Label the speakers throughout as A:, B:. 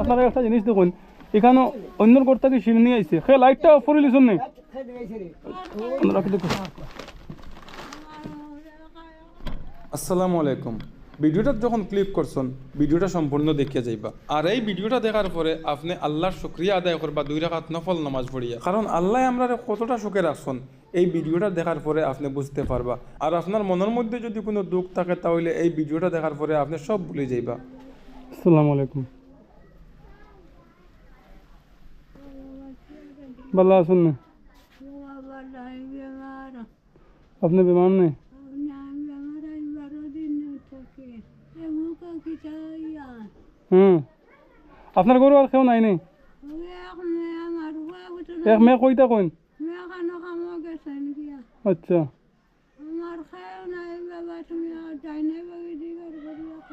A: আপনারা একটা জিনিস দেখুন, এখানে অন্যর ঘর থেকে শিল নিয়ে আইছে, সে লাইটটা অফ করে লিছুন নেই। আসসালামু আলাইকুম। ভিডিওটা যখন ক্লিক করছেন ভিডিওটা সম্পূর্ণ দেখিয়া যাইবা, আর এই ভিডিওটা দেখার পরে আপনি আল্লাহর শুকরিয়া আদায় করবা 2 রাকাত নফল নামাজ পড়িয়া, কারণ আল্লাহ আমরা কতটা সুখে রাখছেন এই ভিডিওটা দেখার পরে আপনি বুঝতে পারবা। আর আপনার মনের মধ্যে যদি কোনো দুঃখ থাকে তাহলে এই ভিডিওটা দেখার পরে আপনি সব ভুলে যাইবা। আসসালামু আলাইকুম। ভালো আছেন না? আপনি বেমার নেই? আপনার গরু আর কেউ নাই নেই? এক মেয়ে কইতা কইন? আচ্ছা,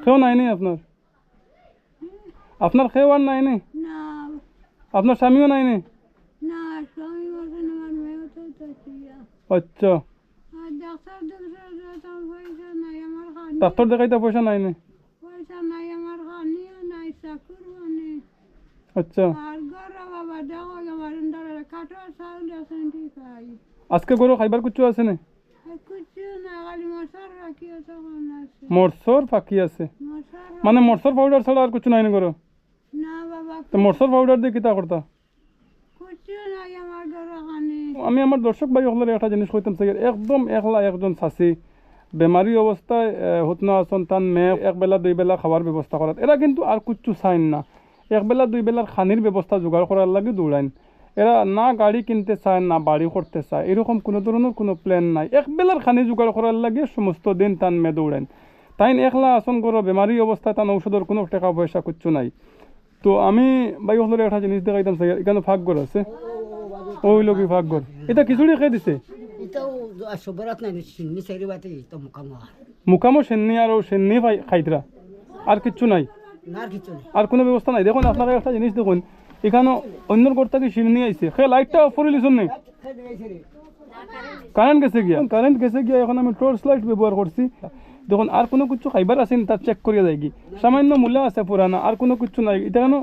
A: কেউ নাই নেই আপনার? আপনার কেউ আর নাই নেই? আপনার স্বামীও নাই নেই? আচ্ছা, ডাক্তার দেখাইতে পয়সা নাই নেই? আচ্ছা, আজকে গরু খাইবার কিছু আছে না? মরসর ফাঁকি আছে, মানে মরসর পাউডার ছাড়া আর কিছু নাই না গরু? তো মরসর পাউডার দিয়ে কিতা করতা? আমি আমার দর্শক ভাই হলের একটা জিনিস কইতাম চাই, একদম একলা একজন চাষি বেমারি অবস্থায় হতনা আসন তান মেয়ে একবেলা 2 বেলা খাওয়ার ব্যবস্থা করার, এরা কিন্তু আর কিচ্ছু চাইন না। একবেলা 2 বেলার খানির ব্যবস্থা জোগাড় করার লাগে দৌড়াইন। এরা না গাড়ি কিনতে চায় না বাড়ি করতে চায়, এরকম কোনো ধরনের কোনো প্ল্যান নাই। একবেলার খানি জোগাড় করার লাগে সমস্ত দিন তান মেয়ে দৌড়াইন। তাই একলা আসন করো বেমারি অবস্থায় তান ঔষধের কোনো টাকা পয়সা কিচ্ছু নাই। তো আমি ভাই হলের একটা জিনিস দেখাইতাম চাই, এখানে ফাঁকঘর আছে, ওই লোকই ফাঁকঘর। এটা খিচুড়ি খেয়ে দিছে? মুকামো সেন্নি আর সেন্নি খাইতরা, আর কিচ্ছু নাই? আর কোনো ব্যবস্থা নাই? দেখুন আপনারা একটা জিনিস দেখুন, এখানে অন্যর ঘর থেকে শিল নিয়ে আইছে, সে লাইটটা অফ করে লিছুন নেই। কারেন্ট গেছে গিয়া এখন আমি টর্চ লাইট ব্যবহার করছি। দেখুন আর কোনো কিছু খাইবার আছে তার চেক করিয়া যায় কি, সামান্য মূল্য আছে পুরানা, আর কোনো কিছু নাই। এটা কেন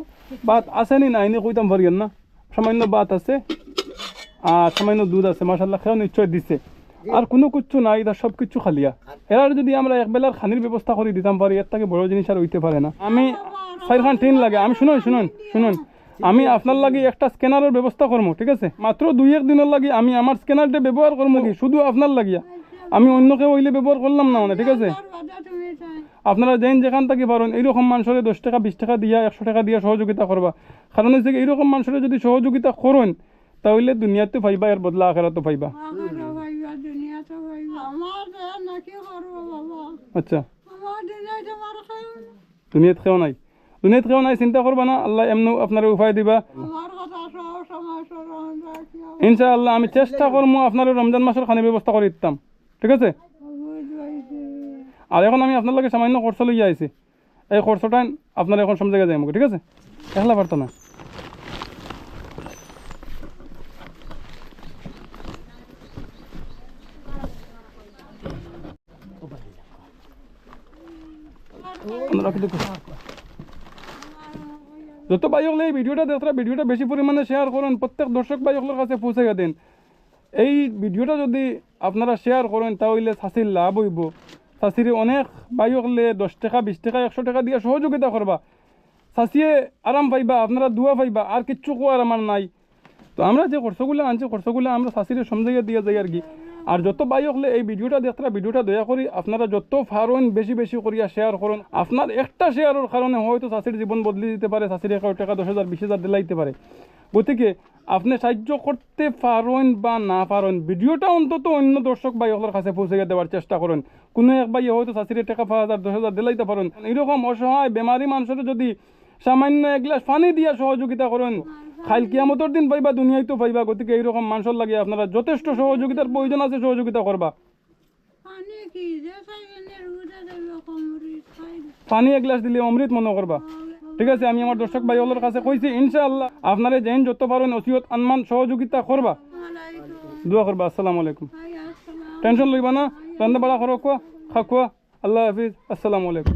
A: বাত আসেনি নাই নি কইতাম পারিয়েন না, সামান্য বাত আছে আর সামান্য দুধ আছে, মাশাআল্লাহ খেয়েও নিশ্চয় দিছে। আর কোনো কিছু নাই, এটা সব কিছু খালিয়া। এরা যদি আমরা একবেলার খানির ব্যবস্থা করে দিতাম পারি, এর থেকে বড় জিনিস আর হইতে পারে না। আমি 4 টিন লাগে, আমি শুনুন আমি আপনার লাগে একটা স্ক্যানারের ব্যবস্থা করবো, ঠিক আছে? মাত্র 2-1 দিনের লাগে আমি আমার স্ক্যানারটা ব্যবহার করবো, কি শুধু আপনার লাগিয়া, আমি অন্য কেউ হইলে ব্যবহার করলাম না, মানে ঠিক আছে? আপনারা যেখান থেকে পারেন এইরকম মানুষের 10 টাকা 20 টাকা দিয়া 100 টাকা দিয়া সহযোগিতা করবা। কারণ হচ্ছে এইরকম মানুষের যদি সহযোগিতা করেন তাহলে দুনিয়াতে পাইবা, এর বদলা আখেরাতে পাইবা। আচ্ছা, দুনিয়াত খেও নাই, চিন্তা করবা না, আল্লাহ এমনি আপনার উপায় দিবা ইনশাআল্লাহ। আমি চেষ্টা করবো আপনার রমজান মাসের খানির ব্যবস্থা করে দিতাম, ঠিক আছে? আর এখন আমি আপনার লাগে সামান্য খরচ লইয়া আইছি, এই খরচটা আপনার এখন সব জায়গায় যাই আমাকে, ঠিক আছে? একলা পারতো না। যত ভাই হলে এই ভিডিওটা দেখরা ভিডিওটা বেশি পরিমাণে শেয়ার করেন, প্রত্যেক দর্শক ভাই হলের কাছে পৌঁছে দেন। এই ভিডিওটা যদি আপনারা শেয়ার করেন তাহলে চাষির লাভ হইব। চাষির অনেক ভাই হলে 10 টাকা 20 টাকা 100 টাকা দিয়ে সহযোগিতা করবা, চাষিয়ে আরাম পাইবা, আপনারা দোয়া পাইবা, আর কিচ্ছু কোয়ার আমার নাই। তো আমরা যে খরচগুলো আনছি খরচগুলো আমরা চাষিরে সমঝাইয়া দিয়ে যাই আর কি। আর যত ভাই হলে এই ভিডিওটা দেখরা ভিডিওটা দয়া করি আপনারা যত পারেন বেশি বেশি করিয়া শেয়ার করুন। আপনার একটা শেয়ারের কারণে হয়তো চাষির জীবন বদলে দিতে পারে, চাষির 1 টাকা 10,000 20,000 দিলাইতে পারে। গতিকে আপনি সাহায্য করতে পারেন বা না পারেন, ভিডিওটা অন্তত অন্য দর্শক ভাই হলের কাছে পৌঁছে দেওয়ার চেষ্টা করেন। কোনো এক ভাই হয়তো চাষির টাকা 5,000 10,000 দিলাইতে পারেন। এরকম অসহায় বেমারি মানুষের যদি সামান্য 1 গ্লাস পানি দিয়া সহযোগিতা করেন, খাইল কিয়ামতের দিন পাইবা, দুনিয়ায় তো পাইবা। গতিকে এইরকম মানুষের লাগে আপনারা যথেষ্ট সহযোগিতার প্রয়োজন আছে, সহযোগিতা করবা। পানি 1 গ্লাস দিলে অমৃত মনে করবা, ঠিক আছে? আমি আমার দর্শক ভাই হলের কাছে কইছি ইনশাআল্লাহ আপনারা যেন যত পারেন ওসিয়ত আনমান সহযোগিতা করবা, দোয়া করবা। আসসালামু আলাইকুম। টেনশন লইবা না, রান্না বাড়া করো, খাওয়া। আল্লাহ হাফিজ, আসসালামু আলাইকুম।